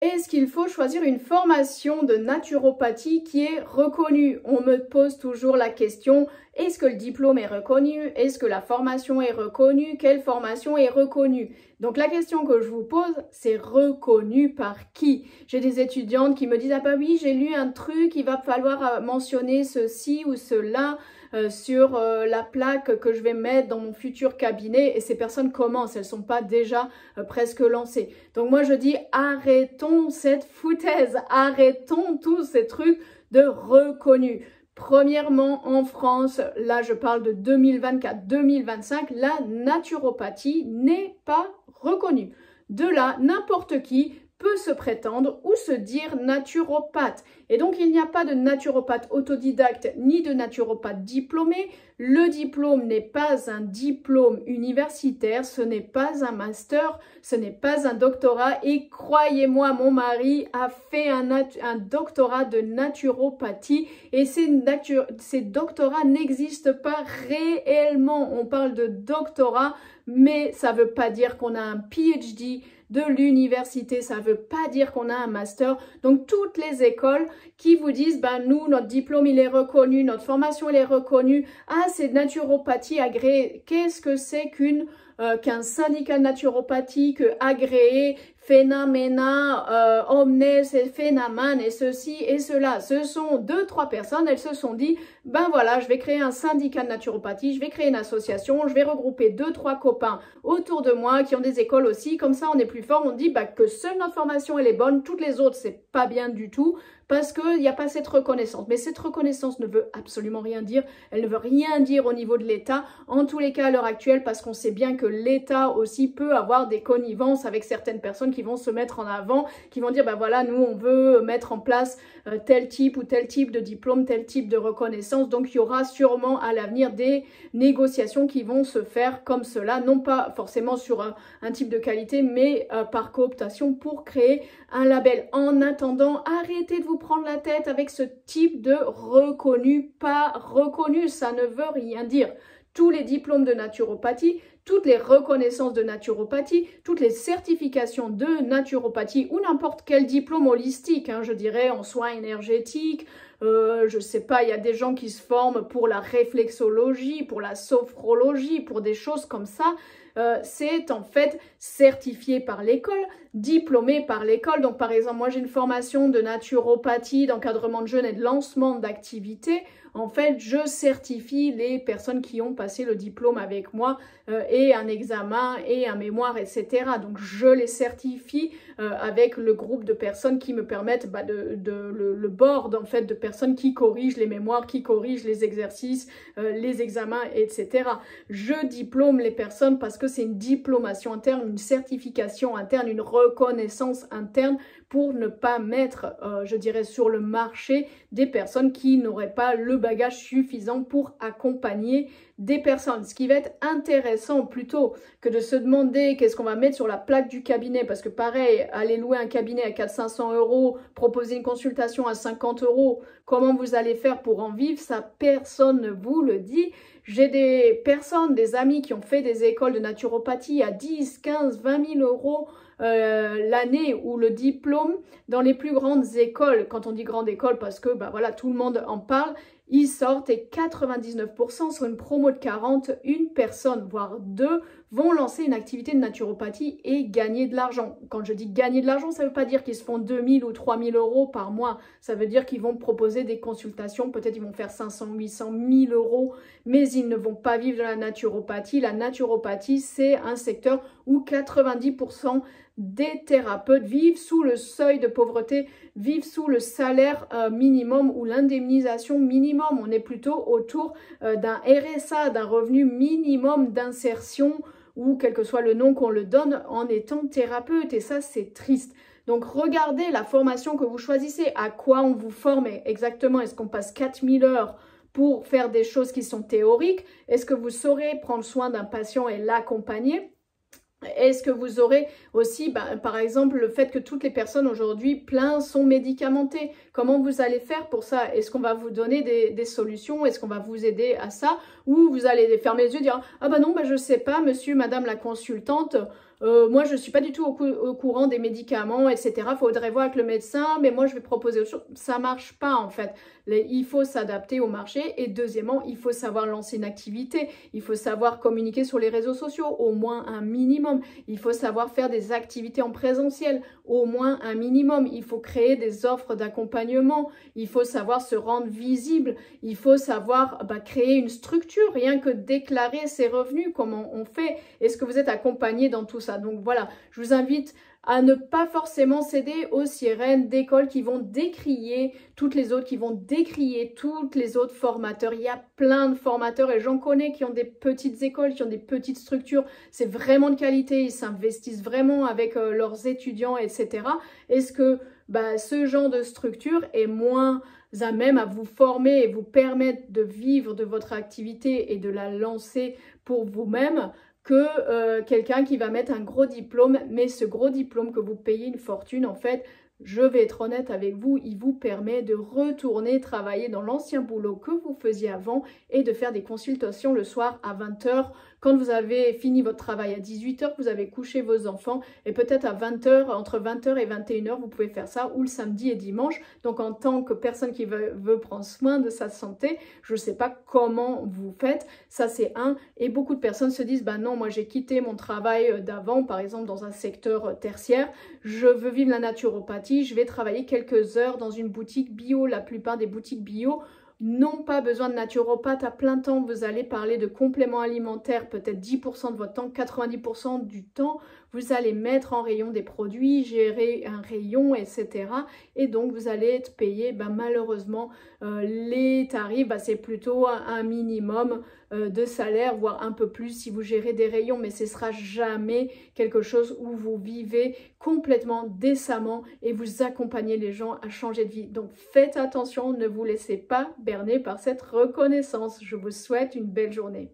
Est-ce qu'il faut choisir une formation de naturopathie qui est reconnue? On me pose toujours la question, est-ce que le diplôme est reconnu? Est-ce que la formation est reconnue? Quelle formation est reconnue? Donc la question que je vous pose, c'est reconnu par qui? J'ai des étudiantes qui me disent, ah bah oui, j'ai lu un truc, il va falloir mentionner ceci ou cela sur la plaque que je vais mettre dans mon futur cabinet, et ces personnes commencent, elles ne sont pas déjà presque lancées. Donc moi je dis, arrêtons cette foutaise, arrêtons tous ces trucs de reconnus. Premièrement, en France, là je parle de 2024-2025, la naturopathie n'est pas reconnue. De là, n'importe qui peut se prétendre ou se dire naturopathe. Et donc, il n'y a pas de naturopathe autodidacte ni de naturopathe diplômé. Le diplôme n'est pas un diplôme universitaire, ce n'est pas un master, ce n'est pas un doctorat. Et croyez-moi, mon mari a fait un doctorat de naturopathie et ces doctorats n'existent pas réellement. On parle de doctorat, mais ça ne veut pas dire qu'on a un PhD de l'université, ça ne veut pas dire qu'on a un master. Donc toutes les écoles qui vous disent, ben nous, notre diplôme il est reconnu, notre formation elle est reconnue, ah c'est naturopathie agréée. Qu'est-ce que c'est qu'un syndicat de naturopathie agréé, phénomena, omnes et phénomen et ceci et cela? Ce sont 2-3 personnes, elles se sont dit, ben voilà, je vais créer un syndicat de naturopathie, je vais créer une association, je vais regrouper 2-3 copains autour de moi qui ont des écoles aussi, comme ça on est plus fort, on dit bah, que seule notre formation elle est bonne, toutes les autres c'est pas bien du tout, parce qu'il n'y a pas cette reconnaissance. Mais cette reconnaissance ne veut absolument rien dire, elle ne veut rien dire au niveau de l'État, en tous les cas à l'heure actuelle, parce qu'on sait bien que l'État aussi peut avoir des connivences avec certaines personnes qui vont se mettre en avant, qui vont dire, bah voilà, nous on veut mettre en place tel type ou tel type de diplôme, tel type de reconnaissance, donc il y aura sûrement à l'avenir des négociations qui vont se faire comme cela, non pas forcément sur un type de qualité, mais par cooptation pour créer un label. En attendant, arrêtez de vous prendre la tête avec ce type de reconnu, pas reconnu, ça ne veut rien dire. Tous les diplômes de naturopathie, toutes les reconnaissances de naturopathie, toutes les certifications de naturopathie ou n'importe quel diplôme holistique, je dirais en soins énergétiques, je sais pas, il y a des gens qui se forment pour la réflexologie, pour la sophrologie, pour des choses comme ça. C'est en fait certifié par l'école, diplômé par l'école. Donc par exemple, moi j'ai une formation de naturopathie, d'encadrement de jeûne et de lancement d'activités. En fait, je certifie les personnes qui ont passé le diplôme avec moi et un examen et un mémoire, etc. Donc, je les certifie avec le groupe de personnes qui me permettent le board en fait de personnes qui corrigent les mémoires, qui corrigent les exercices, les examens, etc. Je diplôme les personnes parce que c'est une diplomation interne, une certification interne, une reconnaissance interne pour ne pas mettre, je dirais, sur le marché des personnes qui n'auraient pas le bagage suffisant pour accompagner des personnes. Ce qui va être intéressant plutôt que de se demander qu'est-ce qu'on va mettre sur la plaque du cabinet, parce que pareil, aller louer un cabinet à 400-500 €, proposer une consultation à 50 €, comment vous allez faire pour en vivre, ça personne ne vous le dit. J'ai des personnes, des amis qui ont fait des écoles de naturopathie à 10, 15, 20 000 € l'année, ou le diplôme dans les plus grandes écoles. Quand on dit grande école, parce que bah voilà, tout le monde en parle, ils sortent et 99% sur une promo de 40, une personne, voire deux, vont lancer une activité de naturopathie et gagner de l'argent. Quand je dis gagner de l'argent, ça ne veut pas dire qu'ils se font 2 000 ou 3 000 € par mois. Ça veut dire qu'ils vont proposer des consultations, peut-être ils vont faire 500, 800, 1 000 €, mais ils ne vont pas vivre de la naturopathie. La naturopathie, c'est un secteur où 90% des thérapeutes vivent sous le seuil de pauvreté, vivent sous le salaire minimum ou l'indemnisation minimum. On est plutôt autour d'un RSA, d'un revenu minimum d'insertion, ou quel que soit le nom qu'on le donne, en étant thérapeute. Et ça, c'est triste. Donc, regardez la formation que vous choisissez. À quoi on vous forme exactement? Est-ce qu'on passe 4000 heures pour faire des choses qui sont théoriques? Est-ce que vous saurez prendre soin d'un patient et l'accompagner? Est-ce que vous aurez aussi, par exemple, le fait que toutes les personnes aujourd'hui, plein sont médicamentées? Comment vous allez faire pour ça? Est-ce qu'on va vous donner des solutions? Est-ce qu'on va vous aider à ça? Ou vous allez fermer les yeux et dire « Ah bah non, je sais pas, monsieur, madame la consultante, moi je ne suis pas du tout au courant des médicaments, etc. Faudrait voir avec le médecin, mais moi je vais proposer autre chose. Ça marche pas en fait. Il faut s'adapter au marché et deuxièmement, il faut savoir lancer une activité. Il faut savoir communiquer sur les réseaux sociaux, au moins un minimum. Il faut savoir faire des activités en présentiel, au moins un minimum. Il faut créer des offres d'accompagnement. Il faut savoir se rendre visible. Il faut savoir créer une structure, rien que déclarer ses revenus, comment on fait. Est-ce que vous êtes accompagné dans tout ça? Donc voilà, je vous invite à ne pas forcément céder aux sirènes d'écoles qui vont décrier toutes les autres, qui vont décrier toutes les autres formateurs. Il y a plein de formateurs et j'en connais qui ont des petites écoles, qui ont des petites structures. C'est vraiment de qualité, ils s'investissent vraiment avec leurs étudiants, etc. Est-ce que ce genre de structure est moins à même à vous former et vous permettre de vivre de votre activité et de la lancer pour vous-même que quelqu'un qui va mettre un gros diplôme, mais ce gros diplôme que vous payez une fortune, en fait, je vais être honnête avec vous, il vous permet de retourner travailler dans l'ancien boulot que vous faisiez avant et de faire des consultations le soir à 20 h quand vous avez fini votre travail à 18 h, vous avez couché vos enfants et peut-être à 20 h, entre 20 h et 21 h, vous pouvez faire ça ou le samedi et dimanche. Donc en tant que personne qui veut prendre soin de sa santé, je ne sais pas comment vous faites, ça c'est un. Et beaucoup de personnes se disent, non, moi j'ai quitté mon travail d'avant, par exemple dans un secteur tertiaire, je veux vivre la naturopathie, je vais travailler quelques heures dans une boutique bio, la plupart des boutiques bio n'ont pas besoin de naturopathe à plein temps, vous allez parler de compléments alimentaires, peut-être 10% de votre temps, 90% du temps, vous allez mettre en rayon des produits, gérer un rayon, etc. Et donc, vous allez être payé, malheureusement, les tarifs, c'est plutôt un minimum de salaire, voire un peu plus si vous gérez des rayons, mais ce ne sera jamais quelque chose où vous vivez complètement décemment et vous accompagnez les gens à changer de vie. Donc, faites attention, ne vous laissez pas berner par cette reconnaissance. Je vous souhaite une belle journée.